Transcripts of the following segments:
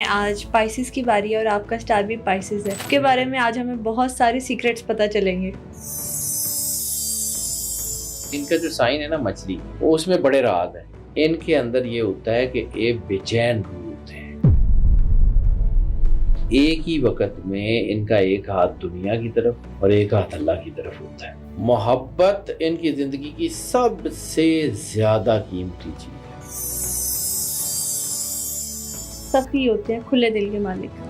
آج پائسز کی باری ہے اور آپ کا سٹار بھی پائسز ہے. اس کے بارے میں آج ہمیں بہت ساری سیکرٹس پتہ چلیں گے. ان کا جو سائن ہے نا مچھلی، وہ اس میں بڑے راز ہیں. ان کے اندر یہ ہوتا ہے کہ ایک بے چین روح ہوتے ہیں. ایک ہی وقت میں ان کا ایک ہاتھ دنیا کی طرف اور ایک ہاتھ اللہ کی طرف ہوتا ہے. محبت ان کی زندگی کی سب سے زیادہ قیمتی چیز ہے. سخی ہوتے ہیں، کھلے دل کے مالک.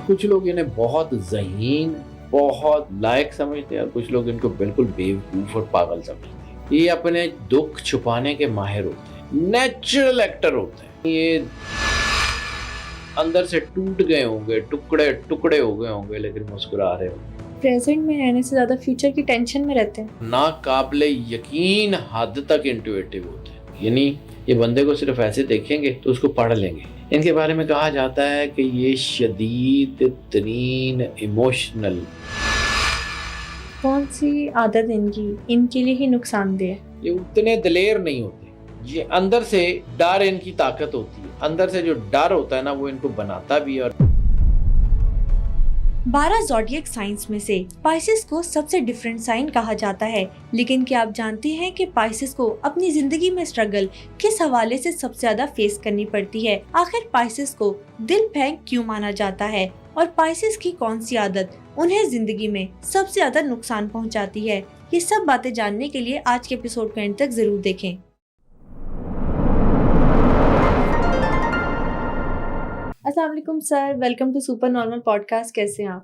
کچھ لوگ انہیں بہت ذہین، بہت لائق سمجھتے ہیں اور کچھ لوگ ان کو بالکل بیوقوف اور پاگل سمجھتے ہیں. یہ اپنے دکھ چھپانے کے ماہر ہوتے ہیں، نیچرل ایکٹر ہوتے ہیں. یہ اندر سے ٹوٹ گئے ہوں گے، ٹکڑے ٹکڑے ہو گئے ہوں گے، لیکن مسکرا رہے ہوں گے. پریزنٹ میں رہنے سے زیادہ فیوچر کی ٹینشن میں رہتے ہیں. ناقابل یقین حد تک انٹویٹو ہوتے ہیں. یعنی یہ بندے کو صرف ایسے دیکھیں گے تو اس کو پڑھ لیں گے. ان کے بارے میں کہا جاتا ہے کہ یہ شدید ترین ایموشنل. کون سی عادت ان کے لیے ہی نقصان دہ ہے؟ یہ اتنے دلیر نہیں ہوتے. یہ اندر سے ڈر ان کی طاقت ہوتی ہے. اندر سے جو ڈر ہوتا ہے نا، وہ ان کو بناتا بھی. اور 12 زوڈیک سائنس میں سے پائسز کو سب سے ڈیفرنٹ سائن کہا جاتا ہے. لیکن کیا آپ جانتے ہیں کہ پائسز کو اپنی زندگی میں اسٹرگل کس حوالے سے سب سے زیادہ فیس کرنی پڑتی ہے؟ آخر پائسز کو دل پھینک کیوں مانا جاتا ہے؟ اور پائسز کی کون سی عادت انہیں زندگی میں سب سے زیادہ نقصان پہنچاتی ہے؟ یہ سب باتیں جاننے کے لیے آج کے ایپیسوڈ کو اینڈ تک ضرور دیکھیں. السلام علیکم sir, welcome to super normal podcast. کیسے ہیں آپ؟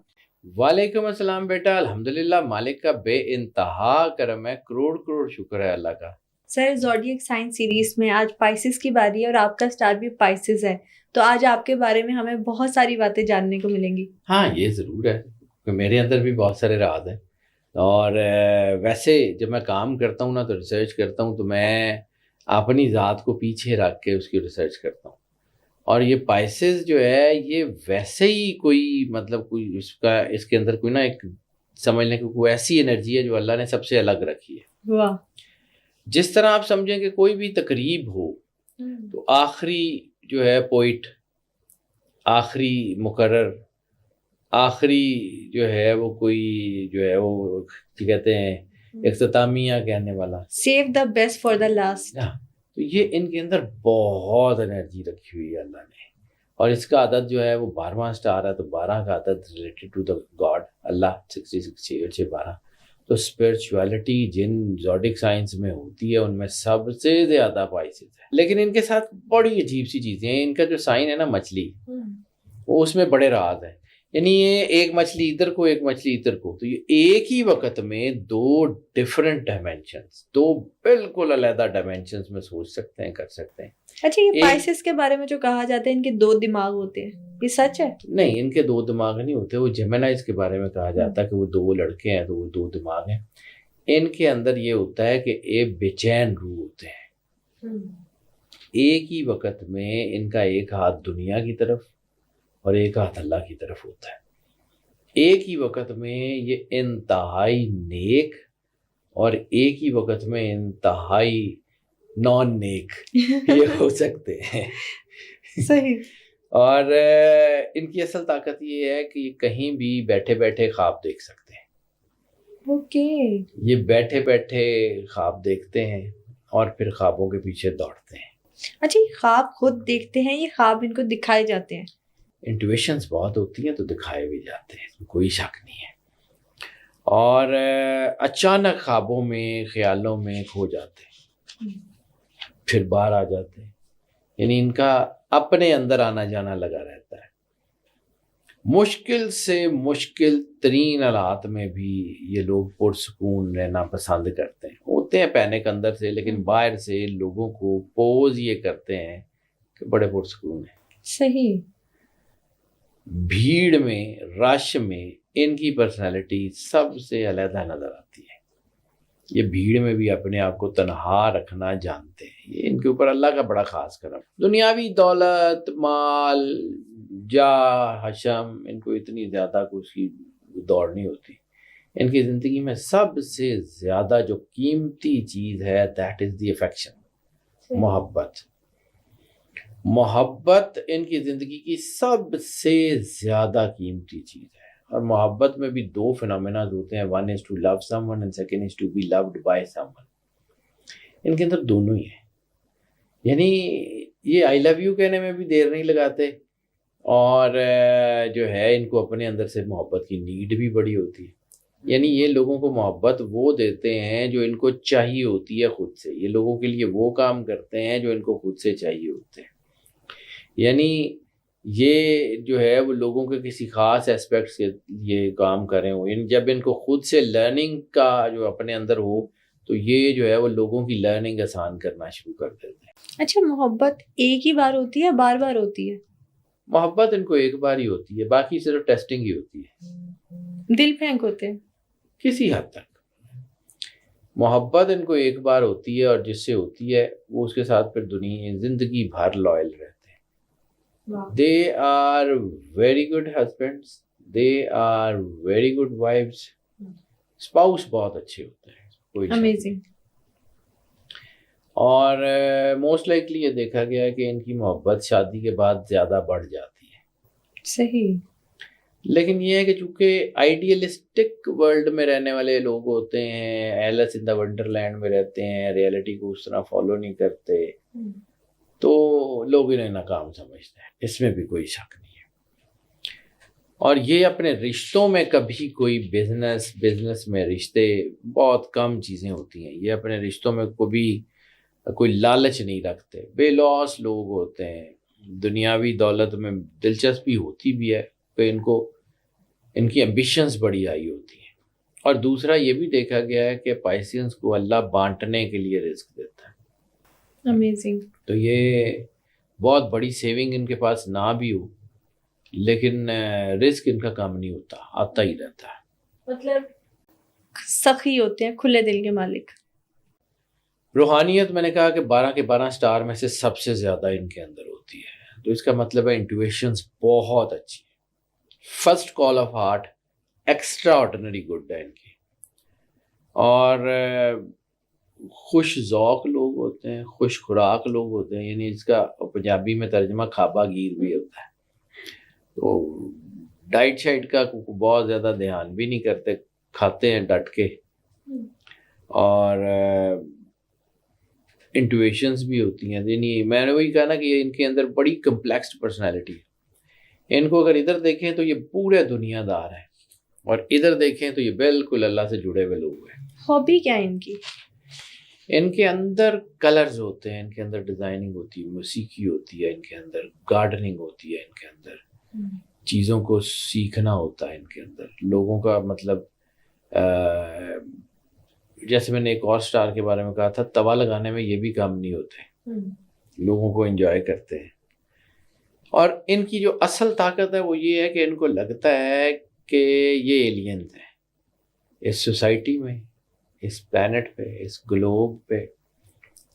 وعلیکم السلام بیٹا. الحمدللہ، مالک کا بے انتہا کرم ہے، کروڑ کروڑ شکر ہے اللہ کا. سر، زوڈیک سائنس سیریز میں آج پائسز کی باری ہے اور آپ کا سٹار بھی پائسز ہے، تو آج آپ کے بارے میں ہمیں بہت ساری باتیں جاننے کو ملیں گی. ہاں، یہ ضرور ہے کہ میرے اندر بھی بہت سارے راز ہیں. اور ویسے جب میں کام کرتا ہوں نا تو ریسرچ کرتا ہوں، تو میں اپنی ذات کو پیچھے رکھ کے اس کی ریسرچ کرتا ہوں. اور یہ پائسز جو ہے، یہ ویسے ہی کوئی مطلب کوئی اس کے اندر کوئی نا ایک سمجھنے کی کوئی ایسی انرجی ہے جو اللہ نے سب سے الگ رکھی ہے. واہ. جس طرح آپ سمجھیں کہ کوئی بھی تقریب ہو تو آخری جو ہے پوئٹ، آخری مقرر، آخری جو ہے وہ کوئی جو ہے وہ کہتے ہیں اختتامیہ کہنے والا، save the best for the last. تو یہ ان کے اندر بہت انرجی رکھی ہوئی ہے اللہ نے. اور اس کا عدد جو ہے وہ 12واں سٹار ہے، تو 12 کا عدد ریلیٹڈ ٹو دا گاڈ اللہ، 66 12. تو اسپرچویلٹی جن زوڈک سائنس میں ہوتی ہے ان میں سب سے زیادہ پائسز ہے. لیکن ان کے ساتھ بڑی عجیب سی چیزیں ہیں. ان کا جو سائن ہے نا مچھلی، وہ اس میں بڑے راز ہیں. یعنی یہ ایک مچھلی ادھر کو، ایک مچھلی ادھر کو، تو یہ ایک ہی وقت میں دو ڈیفرنٹ ڈائمینشنز، دو بالکل علیحدہ ڈائمینشنز میں سوچ سکتے ہیں، کر سکتے ہیں. اچھا، یہ پائسز کے بارے میں جو کہا جاتا ہے ان کے 2 دماغ ہوتے ہیں، یہ سچ ہے؟ نہیں، ان کے 2 دماغ نہیں ہوتے. وہ جیمنائز کے بارے میں کہا جاتا ہے کہ وہ 2 لڑکے ہیں تو وہ 2 دماغ ہیں. ان کے اندر یہ ہوتا ہے کہ ایک بے چین روح ہوتے ہیں. ایک ہی وقت میں ان کا ایک ہاتھ دنیا کی طرف اور ایک ہاتھ اللہ کی طرف ہوتا ہے. ایک ہی وقت میں یہ انتہائی نیک اور ایک ہی وقت میں انتہائی نان نیک یہ ہو سکتے ہیں. صحیح. اور ان کی اصل طاقت یہ ہے کہ یہ کہیں بھی بیٹھے بیٹھے خواب دیکھ سکتے ہیں. اوکے. یہ بیٹھے بیٹھے خواب دیکھتے ہیں اور پھر خوابوں کے پیچھے دوڑتے ہیں. اچھا، یہ خواب خود دیکھتے ہیں، یہ خواب ان کو دکھائے جاتے ہیں؟ انٹویشنز بہت ہوتی ہیں تو دکھائے بھی جاتے ہیں، کوئی شک نہیں ہے. اور اچانک خوابوں میں، خیالوں میں کھو جاتے ہیں، پھر باہر آ جاتے ہیں. یعنی ان کا اپنے اندر آنا جانا لگا رہتا ہے. مشکل سے مشکل ترین حالات میں بھی یہ لوگ پرسکون رہنا پسند کرتے ہیں. ہوتے ہیں پینک اندر سے، لیکن باہر سے لوگوں کو پوز یہ کرتے ہیں کہ بڑے پرسکون ہیں. صحیح. بھیڑ میں، رش میں ان کی پرسنالٹی سب سے علیحدہ نظر آتی ہے. یہ بھیڑ میں بھی اپنے آپ کو تنہا رکھنا جانتے ہیں. یہ ان کے اوپر اللہ کا بڑا خاص کرم. دنیاوی دولت، مال، جاہ، حشم، ان کو اتنی زیادہ اس کی دوڑ نہیں ہوتی. ان کی زندگی میں سب سے زیادہ جو قیمتی چیز ہے، دیٹ از دی افیکشن، محبت. محبت ان کی زندگی کی سب سے زیادہ قیمتی چیز ہے، اور محبت میں بھی دو فنامیناز ہوتے ہیں، one is to love someone and second is to be loved by someone. ان کے اندر دونوں ہی ہیں. یعنی یہ آئی لو یو کہنے میں بھی دیر نہیں لگاتے، اور جو ہے ان کو اپنے اندر سے محبت کی نیڈ بھی بڑی ہوتی ہے. یعنی یہ لوگوں کو محبت وہ دیتے ہیں جو ان کو چاہیے ہوتی ہے خود سے، یہ لوگوں کے لیے وہ کام کرتے ہیں جو ان کو خود سے چاہیے ہوتے ہیں. یعنی یہ جو ہے وہ لوگوں کے کسی خاص ایسپیکٹس کے یہ کام کریں ہو، یعنی جب ان کو خود سے لرننگ کا جو اپنے اندر ہو تو یہ جو ہے وہ لوگوں کی لرننگ آسان کرنا شروع کر دیتے ہیں. اچھا، محبت ایک ہی بار ہوتی ہے، بار بار ہوتی ہے؟ محبت ان کو ایک بار ہی ہوتی ہے، باقی صرف ٹیسٹنگ ہی ہوتی ہے. دل پھینک ہوتے ہیں کسی حد تک محبت ان کو ایک بار ہوتی ہے، اور جس سے ہوتی ہے وہ اس کے ساتھ پھر دنیا زندگی بھر لائل رہتے ہیں. They are very good husbands, they are very good wives. Spouse بہت اچھے ہوتے ہیں، کوئی امیزنگ. اور موسٹ لائکلی یہ دیکھا گیا ہے کہ ان کی محبت شادی کے بعد زیادہ بڑھ جاتی ہے. صحیح. لیکن یہ ہے کہ چونکہ آئیڈیلسٹک ورلڈ میں رہنے والے لوگ ہوتے ہیں، Alice in the wonderland میں رہتے ہیں، ریئلٹی کو اس طرح فالو نہیں کرتے، تو لوگ انہیں ناکام سمجھتے ہیں، اس میں بھی کوئی شک نہیں ہے. اور یہ اپنے رشتوں میں کبھی کوئی بزنس میں رشتے بہت کم چیزیں ہوتی ہیں. یہ اپنے رشتوں میں کوئی لالچ نہیں رکھتے، بے لوس لوگ ہوتے ہیں. دنیاوی دولت میں دلچسپی ہوتی بھی ہے کہ ان کی ایمبیشنز بڑی ہائی ہوتی ہیں. اور دوسرا یہ بھی دیکھا گیا ہے کہ پائسینس کو اللہ بانٹنے کے لیے رزق دیتا ہے. امیزنگ. تو یہ بہت بڑی سیونگ ان کے پاس نہ بھی ہو، لیکن رزق ان کا کام نہیں ہوتا، آتا ہی رہتا ہے. مطلب سخی ہوتے ہیں، کھلے دل کے مالک. روحانیت میں نے کہا کہ 12 کے 12 سٹار میں سے سب سے زیادہ ان کے اندر ہوتی ہے، تو اس کا مطلب ہے انٹویشنز بہت اچھی ہے. First call of heart extra ordinary good ہے ان کی. اور خوش ذوق لوگ ہوتے ہیں، خوش خوراک لوگ ہوتے ہیں. یعنی اس کا پنجابی میں ترجمہ کھابا گیر بھی ہوتا ہے. تو ڈائٹ شائٹ کا بہت زیادہ دھیان بھی نہیں کرتے، کھاتے ہیں ڈٹ کے. اور انٹویشنز بھی ہوتی ہیں. یعنی میں نے وہی کہا نا کہ ان کے اندر بڑی کمپلیکس پرسنالٹی ہے. ان کو اگر ادھر دیکھیں تو یہ پورے دنیا دار ہیں، اور ادھر دیکھیں تو یہ بالکل اللہ سے جڑے ہوئے لوگ ہیں. ہابی کیا ہے ان کی؟ ان کے اندر کلرز ہوتے ہیں، ان کے اندر ڈیزائننگ ہوتی ہے، موسیقی ہوتی ہے، ان کے اندر گارڈننگ ہوتی ہے، ان کے اندر چیزوں کو سیکھنا ہوتا ہے، ان کے اندر لوگوں کا مطلب جیسے میں نے ایک اور سٹار کے بارے میں کہا تھا، توا لگانے میں یہ بھی کام نہیں ہوتے، لوگوں کو انجوائے کرتے ہیں. اور ان کی جو اصل طاقت ہے وہ یہ ہے کہ ان کو لگتا ہے کہ یہ ایلینز ہیں اس سوسائٹی میں، اس پلانٹ پہ، اس گلوب پہ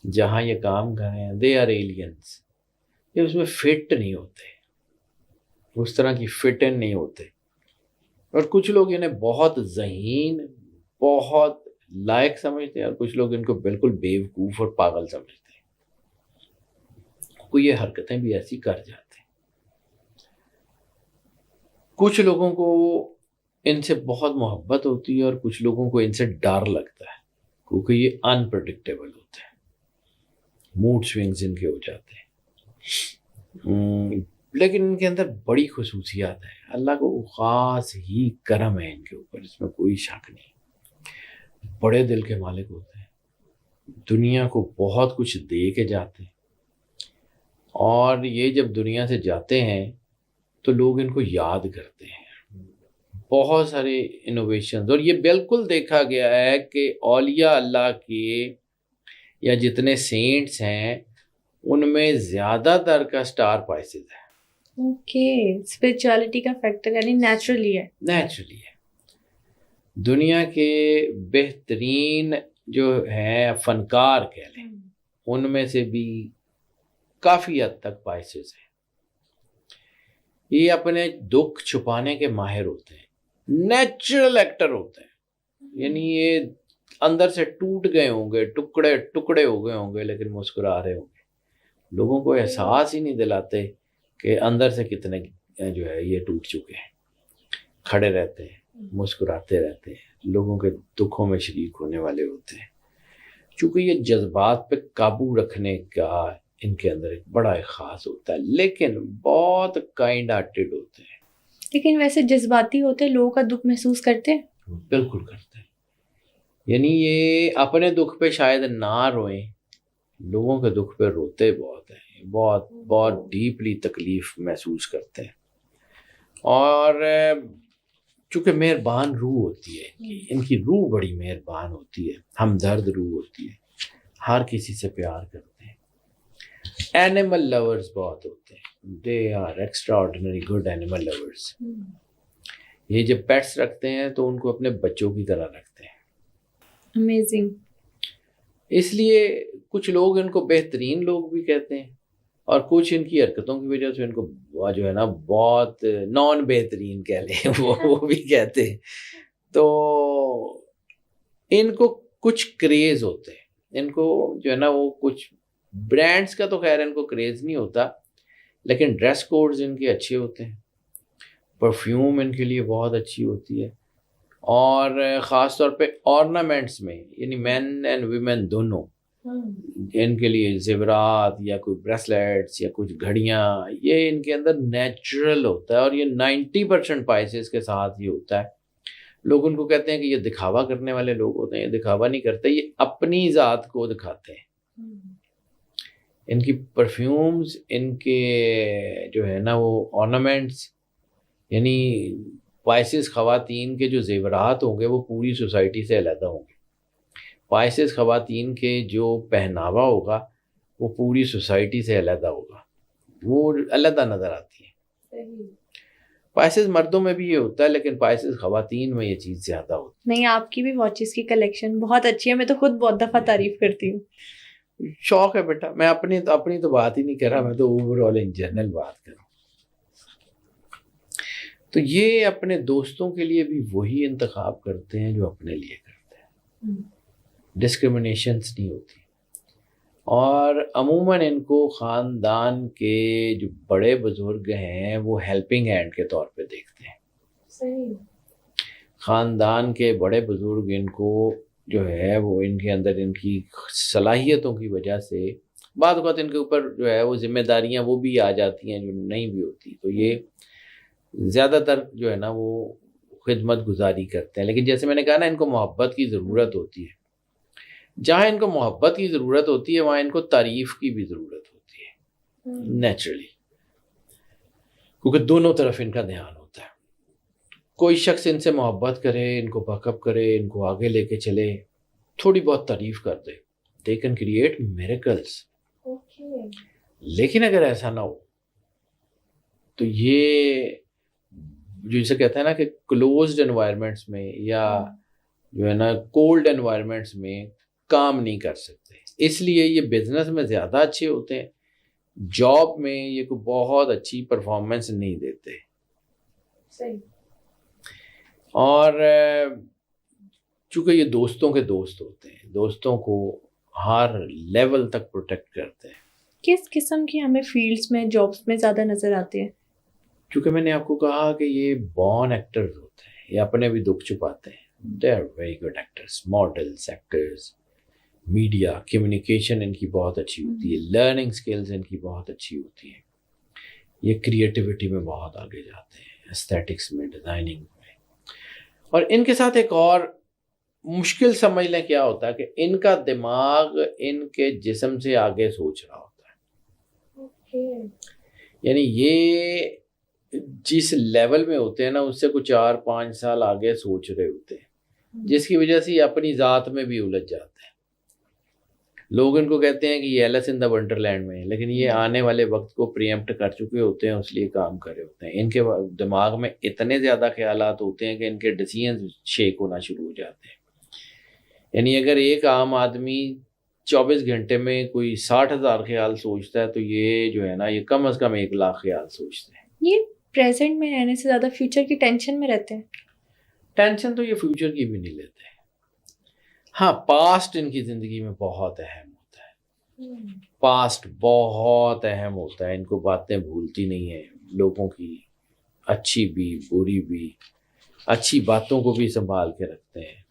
جہاں یہ کام کر رہے ہیں. They are aliens. یہ اس میں فٹ نہیں ہوتے، اس طرح کی فٹ ان نہیں ہوتے. اور کچھ لوگ انہیں بہت ذہین، بہت لائق سمجھتے ہیں، اور کچھ لوگ ان کو بالکل بیوقوف اور پاگل سمجھتے ہیں. کوئی یہ حرکتیں بھی ایسی کر جاتے ہیں. کچھ لوگوں کو ان سے بہت محبت ہوتی ہے، اور کچھ لوگوں کو ان سے ڈر لگتا ہے، کیونکہ یہ انپریڈکٹیبل ہوتے ہیں، موڈ سوئنگز ان کے ہو جاتے ہیں. لیکن ان کے اندر بڑی خصوصیات ہیں. اللہ کو خاص ہی کرم ہے ان کے اوپر، اس میں کوئی شک نہیں. بڑے دل کے مالک ہوتے ہیں، دنیا کو بہت کچھ دے کے جاتے ہیں. اور یہ جب دنیا سے جاتے ہیں تو لوگ ان کو یاد کرتے ہیں. بہت سارے انوویشنز، اور یہ بالکل دیکھا گیا ہے کہ اولیاء اللہ کے یا جتنے سینٹس ہیں ان میں زیادہ تر کا سٹار پائسز ہے. اوکے، اسپرچولیٹی کا فیکٹر یعنی نیچرلی ہے. نیچرلی ہے. دنیا کے بہترین جو ہیں فنکار کہہ لیں، ان میں سے بھی کافی حد تک پائسز ہیں. یہ اپنے دکھ چھپانے کے ماہر ہوتے ہیں، نیچرل ایکٹر ہوتے ہیں. یعنی یہ اندر سے ٹوٹ گئے ہوں گے، ٹکڑے ٹکڑے ہو گئے ہوں گے، لیکن مسکرا رہے ہوں گے. لوگوں کو احساس ہی نہیں دلاتے کہ اندر سے کتنے جو ہے یہ ٹوٹ چکے ہیں. کھڑے رہتے ہیں, مسکراتے رہتے ہیں, لوگوں کے دکھوں میں شریک ہونے والے ہوتے ہیں. چونکہ یہ جذبات پہ قابو رکھنے کا ان کے اندر ایک بڑا خاص ہوتا ہے, لیکن بہت کائنڈ ہارٹیڈ ہوتے ہیں. لیکن ویسے جذباتی ہوتے لوگوں کا دکھ محسوس کرتے ہیں. بالکل کرتے ہیں. یعنی یہ اپنے دکھ پہ شاید نہ روئیں, لوگوں کے دکھ پہ روتے بہت ہیں, بہت بہت ڈیپلی تکلیف محسوس کرتے ہیں. اور چونکہ مہربان روح ہوتی ہے ان کی روح بڑی مہربان ہوتی ہے, ہمدرد روح ہوتی ہے, ہر کسی سے پیار کرتے ہیں. اینیمل لورز بہت ہوتے ہیں, they are extraordinary good animal lovers. یہ جب پیٹس رکھتے ہیں تو ان کو اپنے بچوں کی طرح رکھتے ہیں. امیزنگ. اس لیے کچھ لوگ ان کو بہترین لوگ بھی کہتے ہیں, اور کچھ ان کی حرکتوں کی وجہ سے ان کو جو ہے نا بہت نان بہترین کہہ لیں وہ بھی کہتے ہیں. تو ان کو کچھ کریز ہوتے ہیں, ان کو جو ہے نا وہ کچھ برانڈس کا تو خیر ان کو کریز نہیں ہوتا, لیکن ڈریس کوڈز ان کے اچھے ہوتے ہیں, پرفیوم ان کے لیے بہت اچھی ہوتی ہے, اور خاص طور پہ آرنامنٹس میں, یعنی مین اینڈ ویمن دونوں, ان کے لیے زیورات یا کوئی بریسلیٹس یا کچھ گھڑیاں, یہ ان کے اندر نیچرل ہوتا ہے. اور یہ 90% اسپائسز کے ساتھ ہی ہوتا ہے. لوگ ان کو کہتے ہیں کہ یہ دکھاوا کرنے والے لوگ ہوتے ہیں. یہ دکھاوا نہیں کرتے, یہ اپنی ذات کو دکھاتے ہیں. ان کی پرفیومز, ان کے جو ہے نا وہ آرنامنٹس, یعنی اسپائسز خواتین کے جو زیورات ہوں گے وہ پوری سوسائٹی سے علیحدہ ہوں گے. اسپائسز خواتین کے جو پہناوا ہوگا وہ پوری سوسائٹی سے علیحدہ ہوگا, وہ علیحدہ نظر آتی ہیں. اسپائسز مردوں میں بھی یہ ہوتا ہے, لیکن اسپائسز خواتین میں یہ چیز زیادہ ہوتی ہے. نہیں, آپ کی بھی واچز کی کلیکشن بہت اچھی ہے, میں تو خود بہت دفعہ تعریف کرتی ہوں. شوق ہے بیٹا, میں اپنی تو بات ہی نہیں کر رہا, میں تو اوور آل ان جنرل بات کر رہا ہوں. تو یہ اپنے دوستوں کے لیے بھی وہی انتخاب کرتے ہیں جو اپنے لیے کرتے ہیں. ڈسکرمنیشنس نہیں ہوتی, اور عموماً ان کو خاندان کے جو بڑے بزرگ ہیں وہ ہیلپنگ ہینڈ کے طور پہ دیکھتے ہیں. صحیح. خاندان کے بڑے بزرگ ان کو جو ہے وہ ان کے اندر ان کی صلاحیتوں کی وجہ سے بعض اوقات ان کے اوپر جو ہے وہ ذمہ داریاں وہ بھی آ جاتی ہیں جو نہیں بھی ہوتی. تو یہ زیادہ تر جو ہے نا وہ خدمت گزاری کرتے ہیں. لیکن جیسے میں نے کہا نا, ان کو محبت کی ضرورت ہوتی ہے. جہاں ان کو محبت کی ضرورت ہوتی ہے وہاں ان کو تعریف کی بھی ضرورت ہوتی ہے نیچرلی, کیونکہ دونوں طرف ان کا دھیان ہوتا ہے. کوئی شخص ان سے محبت کرے, ان کو بیک اپ کرے, ان کو آگے لے کے چلے, تھوڑی بہت تعریف کر دے, they can create miracles. لیکن اگر ایسا نہ ہو تو یہ جو جسے کہتے ہیں نا کہ کلوزڈ انوائرمنٹس میں یا جو ہے نا کولڈ انوائرمنٹس میں کام نہیں کر سکتے. اس لیے یہ بزنس میں زیادہ اچھے ہوتے ہیں, جاب میں یہ کوئی بہت اچھی پرفارمنس نہیں دیتے. صحیح. اور چونکہ یہ دوستوں کے دوست ہوتے ہیں, دوستوں کو ہر لیول تک پروٹیکٹ کرتے ہیں. کس قسم کی ہمیں فیلڈز میں جابس میں زیادہ نظر آتے ہیں؟ چونکہ میں نے آپ کو کہا کہ یہ بورن ایکٹرز ہوتے ہیں, یہ اپنے بھی دکھ چھپاتے ہیں. They are very good actors, models, actors. Media communication ان کی بہت اچھی ہوتی ہے, لرننگ سکلز ان کی بہت اچھی ہوتی ہے. یہ کریٹیوٹی میں بہت آگے جاتے ہیں, ایستھیٹکس میں, ڈیزائننگ میں. اور ان کے ساتھ ایک اور مشکل سمجھ لیں کیا ہوتا ہے کہ ان کا دماغ ان کے جسم سے آگے سوچ رہا ہوتا ہے. یعنی یہ جس لیول میں ہوتے ہیں نا اس سے کچھ 4-5 سال آگے سوچ رہے ہوتے ہیں, جس کی وجہ سے یہ اپنی ذات میں بھی الجھ جاتے ہیں. لوگ ان کو کہتے ہیں کہ یہ Alice in the wonderland میں ہے, لیکن یہ آنے والے وقت کو پریمپٹ کر چکے ہوتے ہیں, اس لیے کام کر رہے ہوتے ہیں. ان کے دماغ میں اتنے زیادہ خیالات ہوتے ہیں کہ ان کے ڈیسیژن شیک ہونا شروع ہو جاتے ہیں. یعنی اگر ایک عام آدمی 24 گھنٹے میں کوئی 60,000 خیال سوچتا ہے تو یہ جو ہے نا یہ کم از کم 1,00,000 خیال سوچتے ہیں. یہ پریزنٹ میں رہنے سے زیادہ فیوچر کی ٹینشن میں رہتے ہیں. ٹینشن تو یہ فیوچر کی بھی نہیں لیتے. ہاں, پاسٹ ان کی زندگی میں بہت اہم ہوتا ہے. پاسٹ بہت اہم ہوتا ہے، ان کو باتیں بھولتی نہیں ہیں، لوگوں کی اچھی بھی بری بھی، اچھی باتوں کو بھی سنبھال کے رکھتے ہیں۔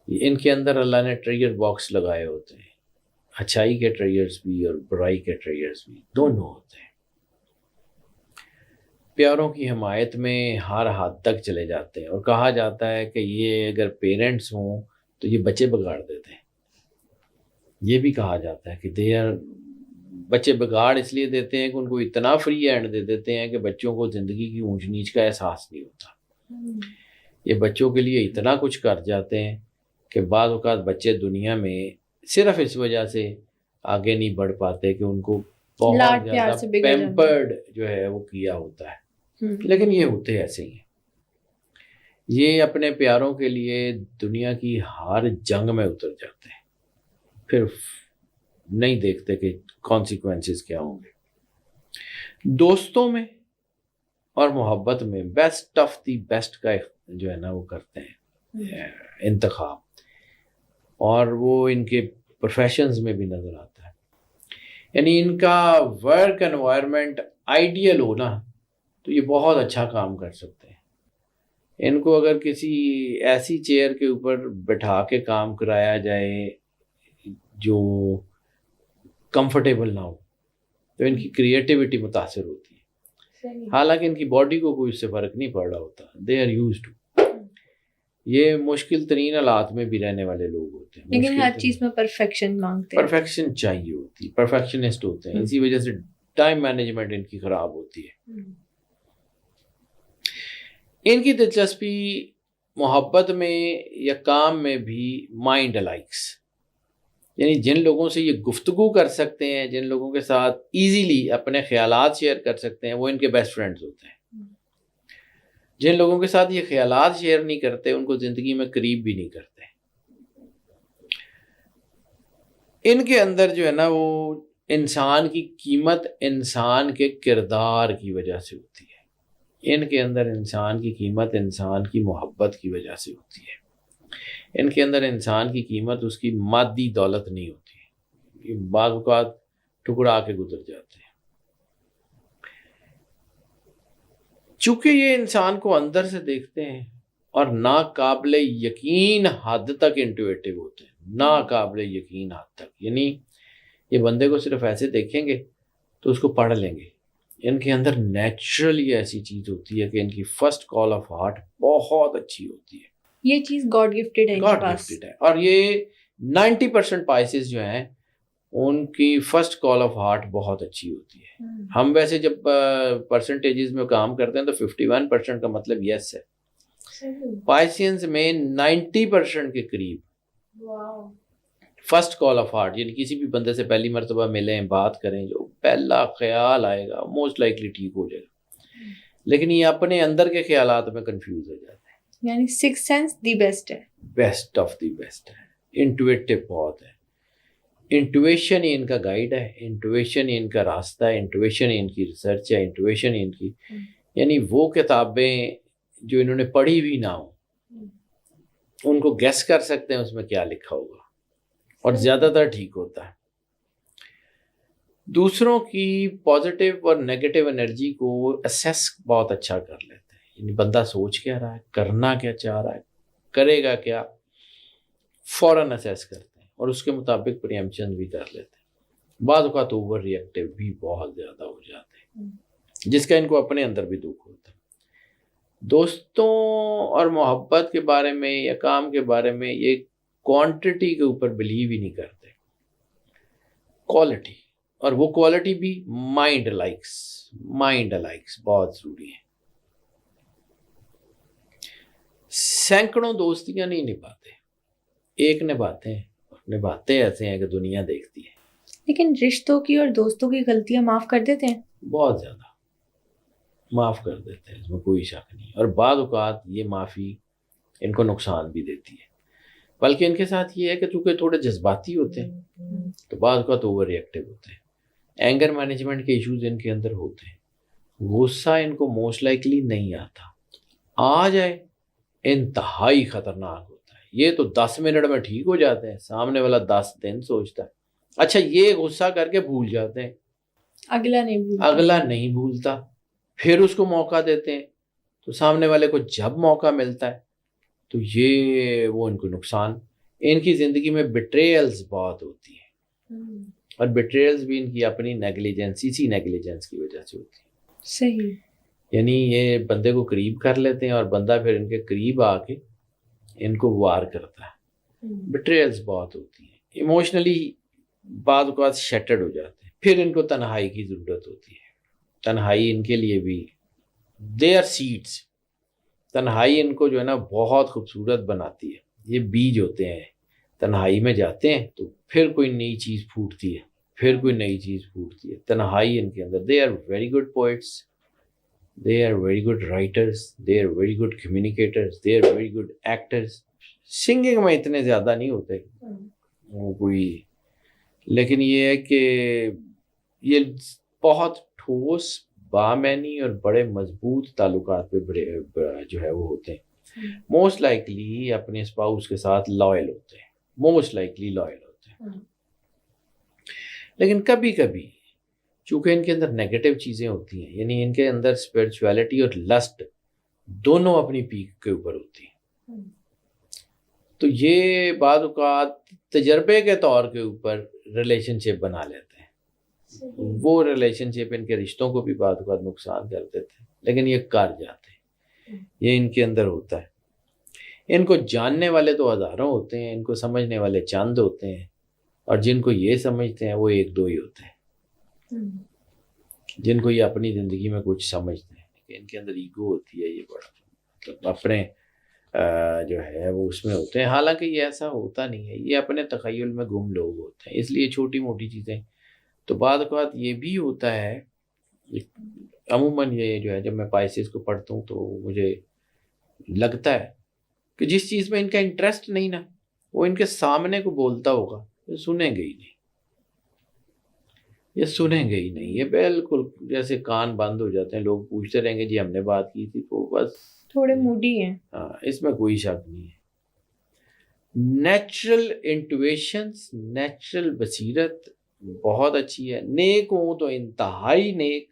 ان کے اندر اللہ نے ٹریگر باکس لگائے ہوتے ہیں، اچھائی کے ٹریگرز بھی اور برائی کے ٹریگرز بھی، دونوں ہوتے ہیں۔ پیاروں کی حمایت میں ہر حد تک چلے جاتے ہیں، اور کہا جاتا ہے کہ یہ اگر پیرنٹس ہوں تو یہ بچے بگاڑ دیتے ہیں۔ یہ بھی کہا جاتا ہے کہ بچے بگاڑ اس لیے دیتے ہیں کہ ان کو اتنا فری ہینڈ دے دیتے ہیں کہ بچوں کو زندگی کی اونچ نیچ کا احساس نہیں ہوتا۔ یہ بچوں کے لیے اتنا کچھ کر جاتے ہیں کہ بعض اوقات بچے دنیا میں صرف اس وجہ سے آگے نہیں بڑھ پاتے کہ ان کو بہت زیادہ پیمپرڈ جو ہے وہ کیا ہوتا ہے، لیکن یہ ہوتے ایسے ہی ہیں۔ یہ اپنے پیاروں کے لیے دنیا کی ہر جنگ میں اتر جاتے ہیں، پھر نہیں دیکھتے کہ کانسیکوینسز کیا ہوں گے۔ دوستوں میں اور محبت میں بیسٹ آف دی بیسٹ کا جو ہے نا وہ کرتے ہیں انتخاب، اور وہ ان کے پروفیشنز میں بھی نظر آتا ہے۔ یعنی ان کا ورک انوائرمنٹ آئیڈیل ہو نا تو یہ بہت اچھا کام کر سکتے ہیں۔ ان کو اگر کسی ایسی چیئر کے اوپر بٹھا کے کام کرایا جائے جو کمفرٹیبل نہ ہو تو ان کی کریٹیوٹی متاثر ہوتی ہے، حالانکہ ان کی باڈی کو کوئی اس سے فرق نہیں پڑ رہا ہوتا، دے آر یوزڈ ٹو۔ یہ مشکل ترین حالات میں بھی رہنے والے لوگ ہوتے ہیں، لیکن ہر چیز میں پرفیکشن مانگتے ہیں، پرفیکشن چاہیے ہوتی ہے، پرفیکشنسٹ ہوتے ہیں، اسی وجہ سے ٹائم مینجمنٹ ان کی خراب ہوتی ہے۔ ان کی دلچسپی محبت میں یا کام میں بھی مائنڈ الائکس، یعنی جن لوگوں سے یہ گفتگو کر سکتے ہیں، جن لوگوں کے ساتھ ایزیلی اپنے خیالات شیئر کر سکتے ہیں، وہ ان کے بیسٹ فرینڈز ہوتے ہیں۔ جن لوگوں کے ساتھ یہ خیالات شیئر نہیں کرتے ان کو زندگی میں قریب بھی نہیں کرتے۔ ان کے اندر جو ہے نا وہ انسان کی قیمت انسان کے کردار کی وجہ سے ہوتی ہے، ان کے اندر انسان کی قیمت انسان کی محبت کی وجہ سے ہوتی ہے، ان کے اندر انسان کی قیمت اس کی مادی دولت نہیں ہوتی، یہ بعض اوقات ٹکڑا کے گزر جاتے ہیں۔ چونکہ یہ انسان کو اندر سے دیکھتے ہیں اور ناقابل یقین حد تک انٹویٹیو ہوتے ہیں، ناقابل یقین حد تک، یعنی یہ بندے کو صرف ایسے دیکھیں گے تو اس کو پڑھ لیں گے۔ ان کے اندر نیچرلی ایسی چیز ہوتی ہے کہ ان کی فرسٹ کال آف ہارٹ بہت اچھی ہوتی ہے، یہ چیز گاڈ گفٹڈ ہے، گاڈ گفٹڈ ہے۔ اور یہ 90% پائسز جو ہیں ان کی فرسٹ کال آف ہارٹ بہت اچھی ہوتی ہے۔ ہم ویسے جب پرسنٹیجز میں کام کرتے ہیں تو 51% کا مطلب یس ہے، پائسینز میں 90% کے قریب فرسٹ کال آف ہارٹ، یعنی کسی بھی بندے سے پہلی مرتبہ ملیں، بات کریں، جو پہلا خیال آئے گا موسٹ لائکلی ٹھیک ہو جائے گا، لیکن یہ اپنے اندر کے خیالات میں کنفیوز ہو جاتے ہیں۔ یعنی سکس سینس دی بیسٹ ہے، بیسٹ آف دی بیسٹ ہے، انٹویٹو بہت ہے، انٹویشن ہی ان کا گائیڈ ہے، انٹویشن ہی ان کا راستہ ہے، انٹویشن ہی ان کی ریسرچ ہے، انٹویشن ہی ان کی، یعنی وہ کتابیں جو انہوں نے پڑھی بھی نہ ہوں ان کو گیس کر سکتے ہیں اس میں کیا لکھا ہوگا، اور زیادہ تر ٹھیک ہوتا ہے۔ دوسروں کی پازیٹیو اور نیگیٹو انرجی کو اسیس بہت اچھا کر لیتے ہیں، یعنی بندہ سوچ کیا رہا ہے، کرنا کیا چاہ رہا ہے، کرے گا کیا، فوراً اسیس کرتے ہیں اور اس کے مطابق پریمپشن بھی کر لیتے ہیں۔ بعض اوقات اوور ری ایکٹیو بھی بہت زیادہ ہو جاتے ہیں، جس کا ان کو اپنے اندر بھی دکھ ہوتا ہے۔ دوستوں اور محبت کے بارے میں یا کام کے بارے میں یہ کوانٹٹی کے اوپر بلیو ہی نہیں کرتے، کوالٹی، اور وہ کوالٹی بھی مائنڈ الائکس بہت ضروری ہے۔ سینکڑوں دوستیاں نہیں نبھاتے، ایک نبھاتے ہیں، اور نبھاتے ایسے ہیں کہ دنیا دیکھتی ہے۔ لیکن رشتوں کی اور دوستوں کی غلطیاں معاف کر دیتے ہیں، بہت زیادہ معاف کر دیتے ہیں، اس میں کوئی شک نہیں، اور بعض اوقات یہ معافی ان کو نقصان بھی دیتی ہے، بلکہ ان کے ساتھ یہ ہے کہ چونکہ تھوڑے جذباتی ہوتے ہیں تو بعض اوقات اوور ری ایکٹیو ہوتے ہیں، اینگر مینجمنٹ کے ایشوز ان کے اندر ہوتے ہیں، غصہ ان کو موسٹ لائکلی نہیں آتا، آ جائے انتہائی خطرناک ہوتا ہے، یہ تو 10 منٹ میں ٹھیک ہو جاتے ہیں، سامنے والا 10 دن سوچتا ہے، اچھا یہ غصہ کر کے بھول جاتے ہیں، اگلا نہیں بھولتا، پھر اس کو موقع دیتے ہیں، تو سامنے والے کو جب موقع ملتا ہے تو یہ وہ ان کو نقصان، ان کی زندگی میں بیٹریلز بہت ہوتی ہیں، اور بیٹریلز بھی ان کی اپنی نیگلیجنس، اسی نیگلیجنس کی وجہ سے ہوتی ہے۔ صحیح، یعنی یہ بندے کو قریب کر لیتے ہیں اور بندہ پھر ان کے قریب آ کے ان کو وار کرتا ہے۔ بیٹریلز بہت ہوتی ہیں، ایموشنلی بعض اوقات شیٹرڈ ہو جاتے ہیں، پھر ان کو تنہائی کی ضرورت ہوتی ہے۔ تنہائی ان کے لیے بھی دے آر سیڈس، تنہائی ان کو جو ہے نا بہت خوبصورت بناتی ہے، یہ بیج ہوتے ہیں، تنہائی میں جاتے ہیں تو پھر کوئی نئی چیز پھوٹتی ہے، پھر کوئی نئی چیز پھوٹتی ہے تنہائی ان کے اندر۔ They are very good poets, they are very good writers, they are very good communicators, they are very good actors. Singing میں اتنے زیادہ نہیں ہوتے وہ کوئی، لیکن یہ ہے کہ یہ بہت ٹھوس، بامعنی اور بڑے مضبوط تعلقات پہ جو ہے وہ ہوتے ہیں، موسٹ لائکلی اپنے اسپاؤس کے ساتھ لائل ہوتے ہیں، موسٹ لائکلی لائل ہوتے ہیں۔ لیکن کبھی کبھی چونکہ ان کے اندر نیگیٹو چیزیں ہوتی ہیں، یعنی ان کے اندر اسپرچویلٹی اور لسٹ دونوں اپنی پیک کے اوپر ہوتی ہیں، تو یہ بعض اوقات تجربے کے طور کے اوپر ریلیشن شپ بنا لیتے ہیں، وہ ریلیشن شپ ان کے رشتوں کو بھی بعض اوقات نقصان کر دیتے ہیں، لیکن یہ کر جاتے ہیں، یہ ان کے اندر ہوتا ہے۔ ان کو جاننے والے تو ہزاروں ہوتے ہیں، ان کو سمجھنے والے چند ہوتے ہیں، اور جن کو یہ سمجھتے ہیں وہ ایک دو ہی ہوتے ہیں، جن کو یہ اپنی زندگی میں کچھ سمجھتے ہیں، کہ ان کے اندر ایگو ہوتی ہے، یہ بڑا مطلب اپنے جو ہے وہ اس میں ہوتے ہیں، حالانکہ یہ ایسا ہوتا نہیں ہے، یہ اپنے تخیل میں گم لوگ ہوتے ہیں، اس لیے چھوٹی موٹی چیزیں تو بعض اوقات یہ بھی ہوتا ہے۔ عموماً یہ جو ہے جب میں پائسز کو پڑھتا ہوں تو مجھے لگتا ہے کہ جس چیز میں ان کا انٹرسٹ نہیں نا، وہ ان کے سامنے کو بولتا ہوگا، یہ سنیں گے ہی نہیں، یہ سنیں گے ہی نہیں، یہ بالکل جیسے کان بند ہو جاتے ہیں، لوگ پوچھتے رہیں گے جی ہم نے بات کی تھی تو بس تھوڑے موڈی ہیں، ہاں، اس میں کوئی شک نہیں ہے۔ نیچرل انٹویشنز، نیچرل بصیرت بہت اچھی ہے، نیک ہوں تو انتہائی نیک،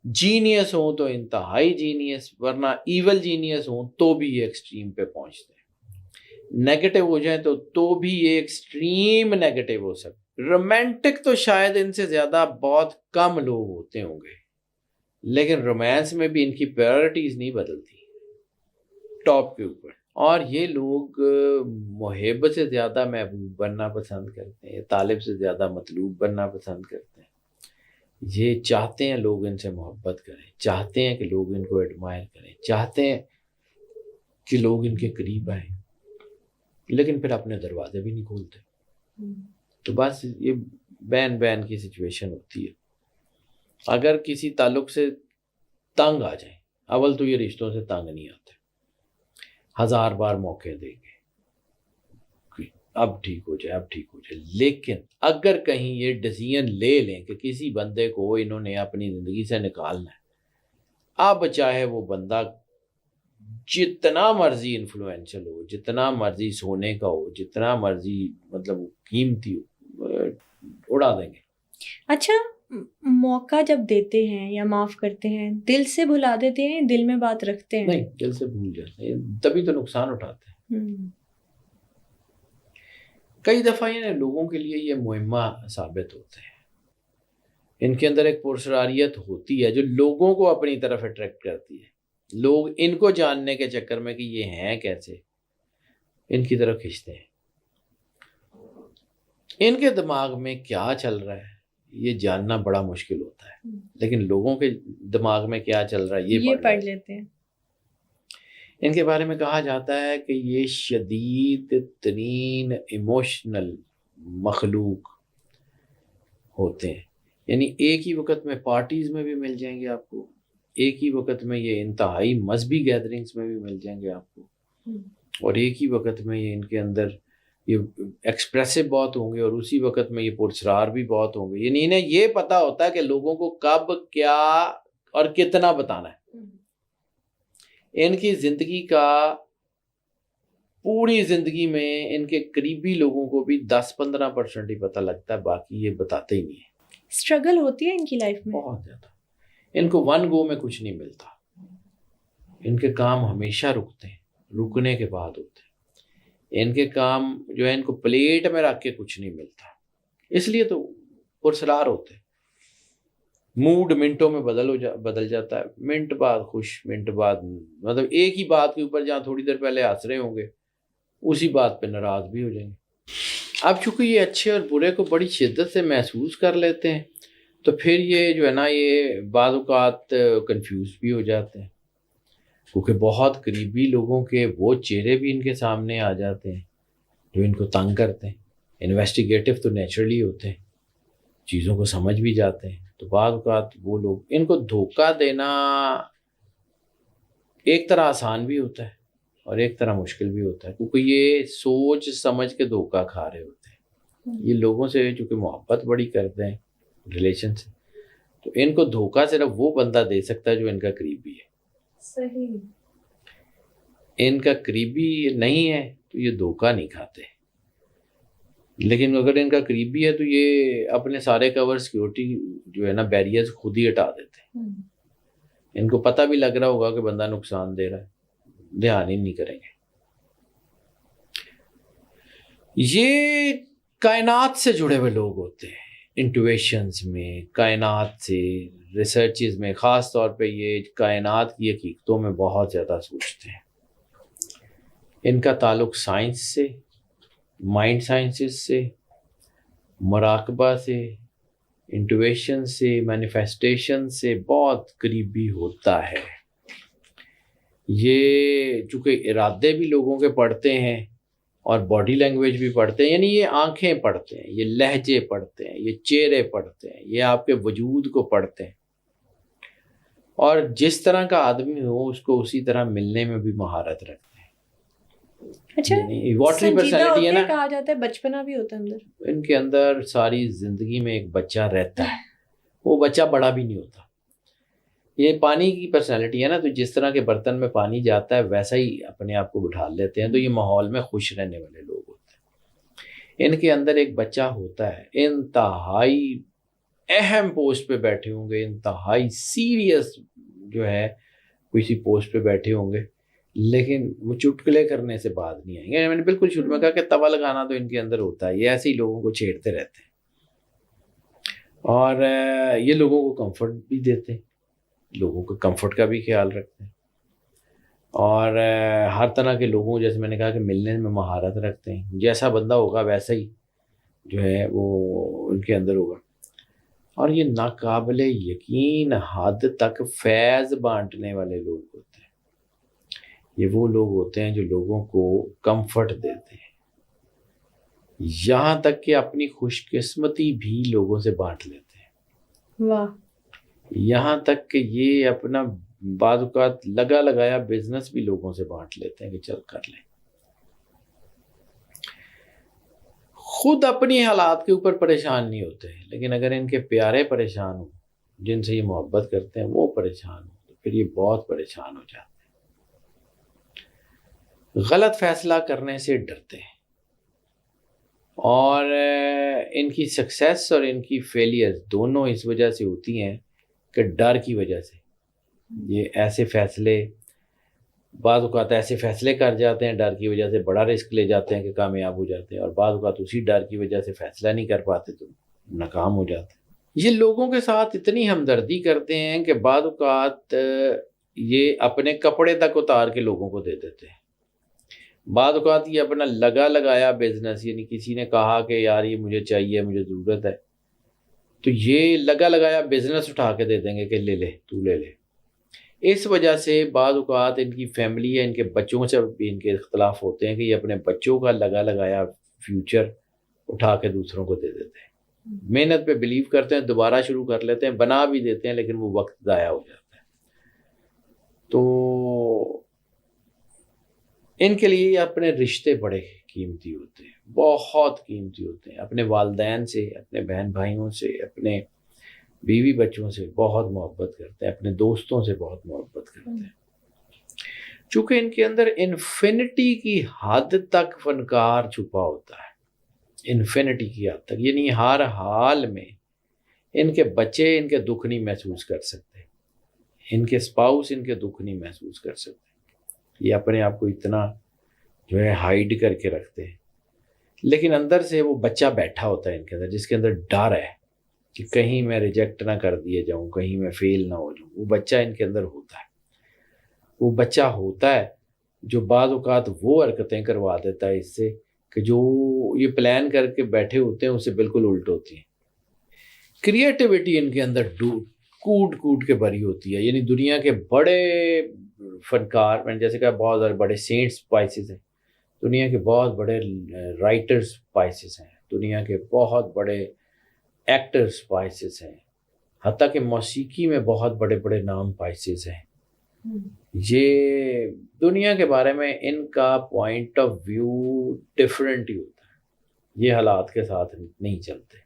جینیس ہوں تو انتہائی جینیس، ورنہ ایول جینیس ہوں تو بھی یہ ایکسٹریم پہ پہنچتے ہیں، نیگیٹو ہو جائیں تو بھی یہ ایکسٹریم نیگیٹو ہو سکتے۔ رومانٹک تو شاید ان سے زیادہ بہت کم لوگ ہوتے ہوں گے، لیکن رومانس میں بھی ان کی پرائرٹیز نہیں بدلتی ٹاپ کے اوپر، اور یہ لوگ محب سے زیادہ محبوب بننا پسند کرتے ہیں، طالب سے زیادہ مطلوب بننا پسند کرتے ہیں، یہ چاہتے ہیں لوگ ان سے محبت کریں، چاہتے ہیں کہ لوگ ان کو ایڈمائر کریں، چاہتے ہیں کہ لوگ ان کے قریب آئیں، لیکن پھر اپنے دروازے بھی نہیں کھولتے، تو بس یہ بین کی سچویشن ہوتی ہے۔ اگر کسی تعلق سے تنگ آ جائیں، اول تو یہ رشتوں سے تنگ نہیں آتے، ہزار بار موقع دیں گے اب ٹھیک ہو جائے، اب ٹھیک ہو جائے، لیکن اگر کہیں یہ ڈیسیژن لے لیں کہ کسی بندے کو انہوں نے اپنی زندگی سے نکالنا ہے، اب چاہے وہ بندہ جتنا مرضی انفلوئنشل ہو، جتنا مرضی سونے کا ہو، جتنا مرضی مطلب قیمتی ہو، اڑا دیں گے۔ اچھا، موقع جب دیتے ہیں یا معاف کرتے ہیں، دل سے بھلا دیتے ہیں، دل میں بات رکھتے ہیں؟ نہیں، دل سے بھول جاتے ہیں، تبھی تو نقصان اٹھاتے ہیں۔ کئی دفعہ یہ لوگوں کے لیے یہ مہمہ ثابت ہوتے ہیں، ان کے اندر ایک پرسراریت ہوتی ہے جو لوگوں کو اپنی طرف اٹریکٹ کرتی ہے، لوگ ان کو جاننے کے چکر میں کہ یہ ہیں کیسے، ان کی طرف کھنچتے ہیں، ان کے دماغ میں کیا چل رہا ہے یہ جاننا بڑا مشکل ہوتا ہے، لیکن لوگوں کے دماغ میں کیا چل رہا ہے یہ پڑھ لیتے ہیں۔ ان کے بارے میں کہا جاتا ہے کہ یہ شدید ترین ایموشنل مخلوق ہوتے ہیں، یعنی ایک ہی وقت میں پارٹیز میں بھی مل جائیں گے آپ کو، ایک ہی وقت میں یہ انتہائی مذہبی گیدرنگز میں بھی مل جائیں گے آپ کو، اور ایک ہی وقت میں یہ ان کے اندر یہ ایکسپریسو بہت ہوں گے، اور اسی وقت میں یہ پرسرار بھی بہت ہوں گے، یعنی انہیں یہ پتہ ہوتا ہے کہ لوگوں کو کب کیا اور کتنا بتانا ہے۔ ان کی زندگی کا پوری زندگی میں ان کے قریبی لوگوں کو بھی 10-15% ہی پتہ لگتا ہے، باقی یہ بتاتے ہی نہیں ہیں۔ اسٹرگل ہوتی ہے ان کی لائف میں بہت زیادہ، ان کو ون گو میں کچھ نہیں ملتا، ان کے کام ہمیشہ رکتے ہیں، رکنے کے بعد ہوتے ہیں، ان کے کام جو ہے ان کو پلیٹ میں رکھ کے کچھ نہیں ملتا، اس لیے تو پرسرار ہوتے ہیں۔ موڈ منٹوں میں بدل جاتا ہے، منٹ بعد خوش، منٹ بعد مطلب ایک ہی بات کے اوپر جہاں تھوڑی دیر پہلے ہنس رہے ہوں گے اسی بات پہ ناراض بھی ہو جائیں گے۔ اب چونکہ یہ اچھے اور برے کو بڑی شدت سے محسوس کر لیتے ہیں تو پھر یہ جو ہے نا یہ بعض اوقات کنفیوز بھی ہو جاتے ہیں، کیونکہ بہت قریبی لوگوں کے وہ چہرے بھی ان کے سامنے آ جاتے ہیں جو ان کو تنگ کرتے ہیں۔ انویسٹیگیٹو تو نیچرلی ہوتے ہیں، چیزوں کو سمجھ بھی جاتے ہیں، تو بعض اوقات وہ لوگ ان کو دھوکہ دینا ایک طرح آسان بھی ہوتا ہے اور ایک طرح مشکل بھی ہوتا ہے، کیونکہ یہ سوچ سمجھ کے دھوکہ کھا رہے ہوتے ہیں۔ یہ لوگوں سے چونکہ محبت بڑی کرتے ہیں ریلیشن سے، تو ان کو دھوکہ صرف وہ بندہ دے سکتا ہے جو ان کا قریبی ہے۔ صحیح، ان کا قریبی نہیں ہے تو یہ دھوکہ نہیں کھاتے، لیکن اگر ان کا قریبی ہے تو یہ اپنے سارے کور سیکیورٹی جو ہے نا بیریئرز خود ہی ہٹا دیتے ہیں۔ ان کو پتہ بھی لگ رہا ہوگا کہ بندہ نقصان دے رہا ہے، دھیان ہی نہیں کریں گے۔ یہ کائنات سے جڑے ہوئے لوگ ہوتے ہیں، انٹویشنز میں، کائنات سے، ریسرچز میں، خاص طور پہ یہ کائنات کی حقیقتوں میں بہت زیادہ سوچتے ہیں۔ ان کا تعلق سائنس سے، مائنڈ سائنسز سے، مراقبہ سے، انٹویشن سے، مینیفیسٹیشن سے بہت قریبی ہوتا ہے۔ یہ چونکہ ارادے بھی لوگوں کے پڑھتے ہیں اور باڈی لینگویج بھی پڑھتے ہیں، یعنی یہ آنکھیں پڑھتے ہیں، یہ لہجے پڑھتے ہیں، یہ چہرے پڑھتے ہیں، یہ آپ کے وجود کو پڑھتے ہیں، اور جس طرح کا آدمی ہو اس کو اسی طرح ملنے میں بھی مہارت رکھتے ہیں۔ اچھا، واٹری پرسنالٹی ہے نا، کہا جاتا ہے بچپنا بھی ہوتا ہے اندر، ان کے اندر ساری زندگی میں ایک بچہ رہتا ہے، وہ بچہ بڑا بھی نہیں ہوتا۔ یہ پانی کی پرسنالٹی ہے نا، تو جس طرح کے برتن میں پانی جاتا ہے ویسا ہی اپنے آپ کو بٹھا لیتے ہیں، تو یہ ماحول میں خوش رہنے والے لوگ ہوتے ہیں۔ ان کے اندر ایک بچہ ہوتا ہے، انتہائی اہم پوسٹ پہ بیٹھے ہوں گے، انتہائی سیریس جو ہے کسی پوسٹ پہ بیٹھے ہوں گے، لیکن وہ چٹکلے کرنے سے بعد نہیں آئیں گے۔ میں نے بالکل شروع میں کہا کہ توا لگانا تو ان کے اندر ہوتا ہے، یہ ایسے ہی لوگوں کو چھیڑتے رہتے ہیں اور یہ لوگوں کو کمفرٹ بھی دیتے ہیں، لوگوں کے کمفرٹ کا بھی خیال رکھتے ہیں، اور ہر طرح کے لوگوں، جیسے میں نے کہا کہ ملنے میں مہارت رکھتے ہیں، جیسا بندہ ہوگا ویسا ہی جو ہے وہ ان کے اندر ہوگا۔ اور یہ ناقابل یقین حد تک فیض بانٹنے والے لوگ ہوتے ہیں۔ یہ وہ لوگ ہوتے ہیں جو لوگوں کو کمفرٹ دیتے ہیں، یہاں تک کہ اپنی خوش قسمتی بھی لوگوں سے بانٹ لیتے ہیں۔ واہ، یہاں تک کہ یہ اپنا بعض اوقات لگا لگایا بزنس بھی لوگوں سے بانٹ لیتے ہیں کہ چل کر لیں۔ خود اپنی حالات کے اوپر پریشان نہیں ہوتے، لیکن اگر ان کے پیارے پریشان ہوں، جن سے یہ محبت کرتے ہیں، وہ پریشان ہوں تو پھر یہ بہت پریشان ہو جاتے ہیں۔ غلط فیصلہ کرنے سے ڈرتے ہیں، اور ان کی سکسیس اور ان کی فیلئر دونوں اس وجہ سے ہوتی ہیں کہ ڈر کی وجہ سے یہ ایسے فیصلے، بعض اوقات ایسے فیصلے کر جاتے ہیں ڈر کی وجہ سے، بڑا رسک لے جاتے ہیں کہ کامیاب ہو جاتے ہیں، اور بعض اوقات اسی ڈر کی وجہ سے فیصلہ نہیں کر پاتے تو ناکام ہو جاتے ہیں۔ یہ لوگوں کے ساتھ اتنی ہمدردی کرتے ہیں کہ بعض اوقات یہ اپنے کپڑے تک اتار کے لوگوں کو دے دیتے ہیں۔ بعض اوقات یہ اپنا لگا لگایا بزنس، یعنی کسی نے کہا کہ یار یہ مجھے چاہیے، مجھے ضرورت ہے، تو یہ لگا لگایا بزنس اٹھا کے دے دیں گے کہ لے لے تو لے لے۔ اس وجہ سے بعض اوقات ان کی فیملی یا ان کے بچوں سے بھی ان کے اختلاف ہوتے ہیں کہ یہ اپنے بچوں کا لگا لگایا فیوچر اٹھا کے دوسروں کو دے دیتے ہیں۔ محنت پہ بلیو کرتے ہیں، دوبارہ شروع کر لیتے ہیں، بنا بھی دیتے ہیں، لیکن وہ وقت ضائع ہو جاتا ہے۔ تو ان کے لیے اپنے رشتے بڑے قیمتی ہوتے ہیں، بہت قیمتی ہوتے ہیں، اپنے والدین سے، اپنے بہن بھائیوں سے، اپنے بیوی بچوں سے بہت محبت کرتے ہیں، اپنے دوستوں سے بہت محبت کرتے ہیں۔ چونکہ ان کے اندر انفینٹی کی حد تک فنکار چھپا ہوتا ہے، انفینٹی کی حد تک، یعنی ہر حال میں ان کے بچے ان کے دکھ نہیں محسوس کر سکتے، ان کے اسپاؤس ان کے دکھ نہیں محسوس کر سکتے، یہ اپنے آپ کو اتنا جو ہے ہائیڈ کر کے رکھتے ہیں، لیکن اندر سے وہ بچہ بیٹھا ہوتا ہے ان کے اندر، جس کے اندر ڈر ہے کہ کہیں میں ریجیکٹ نہ کر دیے جاؤں، کہیں میں فیل نہ ہو جاؤں، وہ بچہ ان کے اندر ہوتا ہے، وہ بچہ ہوتا ہے جو بعض اوقات وہ حرکتیں کروا دیتا ہے اس سے کہ جو یہ پلان کر کے بیٹھے ہوتے ہیں اس سے بالکل الٹ ہوتی ہیں۔ کریٹیوٹی ان کے اندر کوٹ کے بھری ہوتی ہے، یعنی دنیا کے بڑے فنکار، میں نے جیسے کہا بہت سارے بڑے سینٹس پائسز ہیں، دنیا کے بہت بڑے رائٹرز پائسز ہیں، دنیا کے بہت بڑے ایکٹرز پائسز ہیں، حتیٰ کہ موسیقی میں بہت بڑے بڑے نام پائسز ہیں۔ یہ دنیا کے بارے میں ان کا پوائنٹ آف ویو ڈفرینٹ ہی ہوتا ہے، یہ حالات کے ساتھ نہیں چلتے،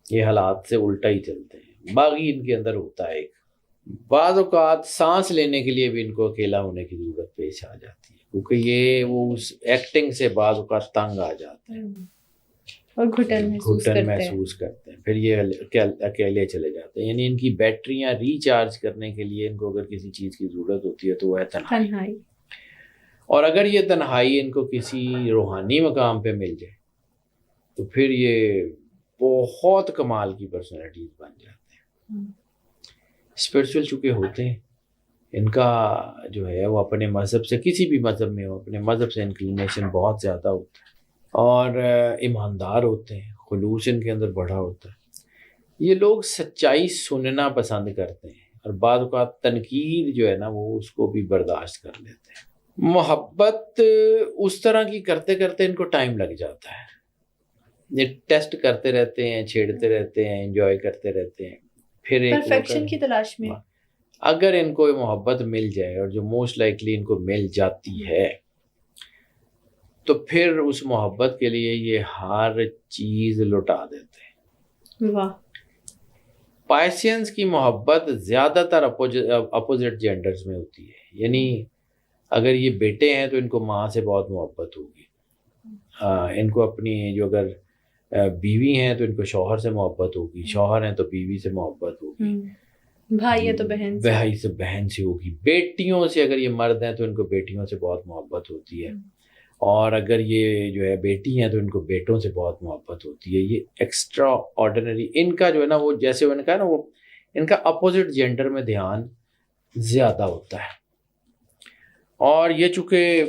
یہ حالات سے الٹا ہی چلتے ہیں، باغی ان کے اندر ہوتا ہے ایک۔ بعض اوقات سانس لینے کے لیے بھی ان کو اکیلا ہونے کی ضرورت پیش آ جاتی ہے، کیونکہ یہ وہ اس ایکٹنگ سے بعض اوقات تنگ آ جاتے ہیں اور گھٹن محسوس کرتے ہیں، پھر یہ اکیلے چلے جاتے ہیں، یعنی ان کی بیٹریاں ریچارج کرنے کے لیے ان کو اگر کسی چیز کی ضرورت ہوتی ہے تو وہ ہے تنہائی، اور اگر یہ تنہائی ان کو کسی روحانی مقام پہ مل جائے تو پھر یہ بہت کمال کی پرسنالٹیز بن جاتے ہیں۔ اسپرچول چونکہ ہوتے ہیں، ان کا جو ہے وہ اپنے مذہب سے، کسی بھی مذہب میں ہو، اپنے مذہب سے انکلینیشن بہت زیادہ ہوتا ہے، اور ایماندار ہوتے ہیں، خلوص ان کے اندر بڑا ہوتا ہے۔ یہ لوگ سچائی سننا پسند کرتے ہیں، اور بعض اوقات تنقید جو ہے نا وہ اس کو بھی برداشت کر لیتے ہیں۔ محبت اس طرح کی کرتے کرتے ان کو ٹائم لگ جاتا ہے، یہ ٹیسٹ کرتے رہتے ہیں، چھیڑتے رہتے ہیں، انجوائے کرتے رہتے ہیں، پھر ایک پرفیکشن کی تلاش میں اگر ان کو محبت مل جائے، اور جو موسٹ لائکلی ان کو مل جاتی ہے، تو پھر اس محبت کے لیے یہ ہر چیز لٹا دیتے ہیں۔ واہ۔ پائسینس کی محبت زیادہ تر اپوزٹ جینڈرز میں ہوتی ہے، یعنی اگر یہ بیٹے ہیں تو ان کو ماں سے بہت محبت ہوگی، ان کو اپنی جو اگر بیوی ہیں تو ان کو شوہر سے محبت ہوگی، شوہر ہیں تو بیوی سے محبت ہوگی، بھائی ہے تو بہن سے بہن سے ہوگی، بیٹیوں سے اگر یہ مرد ہیں تو ان کو بیٹیوں سے بہت محبت ہوتی ہے، اور اگر یہ جو ہے بیٹی ہیں تو ان کو بیٹوں سے بہت محبت ہوتی ہے۔ یہ ایکسٹرا آرڈینری ان کا جو ہے نا وہ، جیسے میں نے کہا نا، وہ ان کا اپوزٹ جینڈر میں دھیان زیادہ ہوتا ہے، اور یہ چونکہ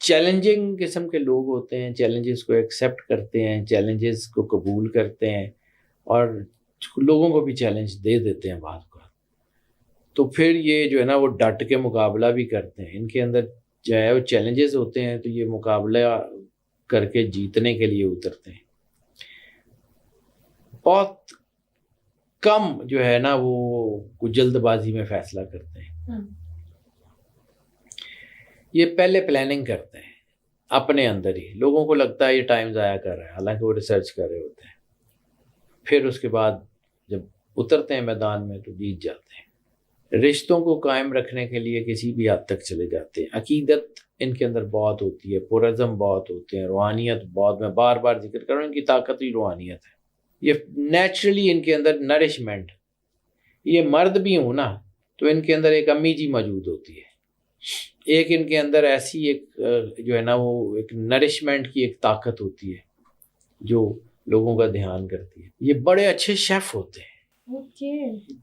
چیلنجنگ قسم کے لوگ ہوتے ہیں، چیلنجز کو ایکسیپٹ کرتے ہیں، چیلنجز کو قبول کرتے ہیں، اور لوگوں کو بھی چیلنج دے دیتے ہیں بعض کا، تو پھر یہ جو ہے نا وہ ڈٹ کے مقابلہ بھی کرتے ہیں۔ ان کے اندر جو ہے وہ چیلنجز ہوتے ہیں تو یہ مقابلہ کر کے جیتنے کے لیے اترتے ہیں۔ بہت کم جو ہے نا وہ جلد بازی میں فیصلہ کرتے ہیں، یہ پہلے پلاننگ کرتے ہیں اپنے اندر ہی، لوگوں کو لگتا ہے یہ ٹائم ضائع کر رہا ہے، حالانکہ وہ ریسرچ کر رہے ہوتے ہیں، پھر اس کے بعد جب اترتے ہیں میدان میں تو جیت جاتے ہیں۔ رشتوں کو قائم رکھنے کے لیے کسی بھی حد تک چلے جاتے ہیں۔ عقیدت ان کے اندر بہت ہوتی ہے، پرعزم بہت ہوتے ہیں، روحانیت بہت، میں بار بار ذکر کر رہا ہوں، ان کی طاقت ہی روحانیت ہے۔ یہ نیچرلی ان کے اندر نرشمنٹ، یہ مرد بھی ہوں نا تو ان کے اندر ایک امی جی موجود ہوتی ہے، ایک ان کے اندر ایسی ایک جو ہے نا وہ ایک نرشمنٹ کی ایک طاقت ہوتی ہے جو لوگوں کا دھیان کرتی ہے۔ یہ بڑے اچھے شیف ہوتے ہیں،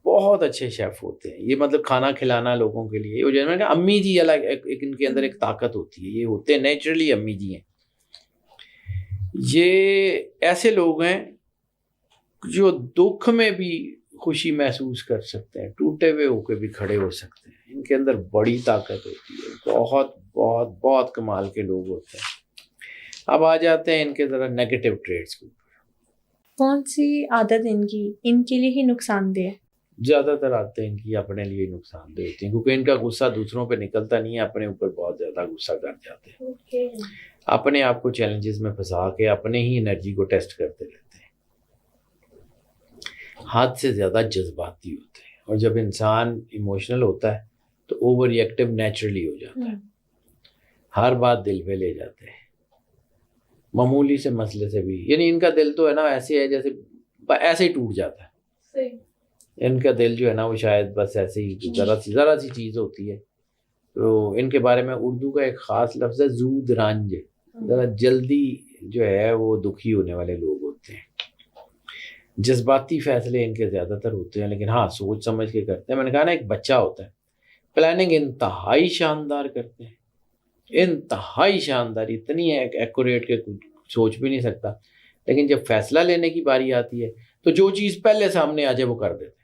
بہت اچھے شیف ہوتے ہیں، یہ مطلب کھانا کھلانا لوگوں کے لیے، وہ جو ہے نا امی جی الگ ایک ان کے اندر ایک طاقت ہوتی ہے، یہ ہوتے ہیں نیچرلی امی جی ہیں۔ یہ ایسے لوگ ہیں جو دکھ میں بھی خوشی محسوس کر سکتے ہیں، ٹوٹے ہوئے ہو کے بھی کھڑے ہو سکتے ہیں، ان کے اندر بڑی طاقت ہوتی ہے، بہت بہت بہت کمال کے لوگ ہوتے ہیں۔ اب آ جاتے ہیں ان کے ذرا نیگیٹو ٹریٹس کو۔ کون سی عادت ان کے لیے ہی نقصان دہ ہے؟ زیادہ تر عادتیں ان کی اپنے لیے نقصان دہ ہوتی ہیں، کیونکہ ان کا غصہ دوسروں پہ نکلتا نہیں ہے، اپنے اوپر بہت زیادہ غصہ کر جاتے ہیں، اپنے آپ کو چیلنجز میں پھنسا کے اپنے ہی انرجی کو ٹیسٹ کرتے رہتے ہیں، حد سے زیادہ جذباتی ہوتے ہیں، اور جب انسان ایموشنل ہوتا ہے تو اوور ری ایکٹیو نیچرلی ہو جاتا ہے، ہر بات دل پہ لے جاتے ہیں، معمولی سے مسئلے سے بھی، یعنی ان کا دل تو ہے نا ایسے ہے جیسے ایسے ہی ٹوٹ جاتا ہے. صحیح. ان کا دل جو ہے نا وہ شاید بس ایسے ہی ذرا سی چیز ہوتی ہے. تو ان کے بارے میں اردو کا ایک خاص لفظ ہے زود رنج، ذرا جلدی جو ہے وہ دکھی ہونے والے لوگ ہوتے ہیں. جذباتی فیصلے ان کے زیادہ تر ہوتے ہیں، لیکن ہاں سوچ سمجھ کے کرتے ہیں. میں نے کہا نا ایک بچہ ہوتا ہے، پلاننگ انتہائی شاندار کرتے ہیں، انتہائی شاندار، اتنی ایکوریٹ کہ سوچ بھی نہیں سکتا. لیکن جب فیصلہ لینے کی باری آتی ہے تو جو چیز پہلے سامنے آ جائے وہ کر دیتے ہیں.